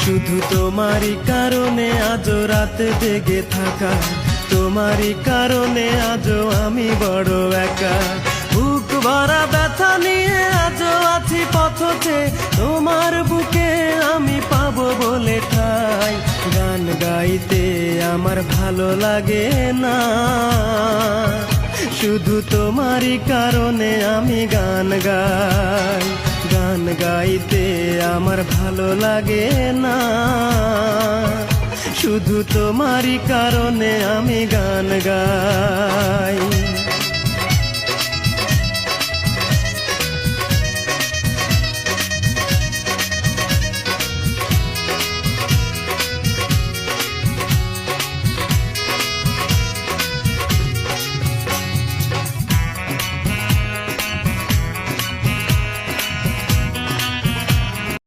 শুধু তোমারই কারণে আজও রাত জেগে থাকা, তোমারই কারণে আজও আমি বড় একা। বুক ভরা ব্যথা নিয়ে আজও আছি পথে, তোমার বুকে আমি পাবো বলে ঠাই। গান গাইতে আমার ভালো লাগে না, শুধু তোমারই কারণে আমি গান গাই। গান গাইতে আমার ভালো লাগে না, শুধু তোমারই কারণে আমি গান গাই।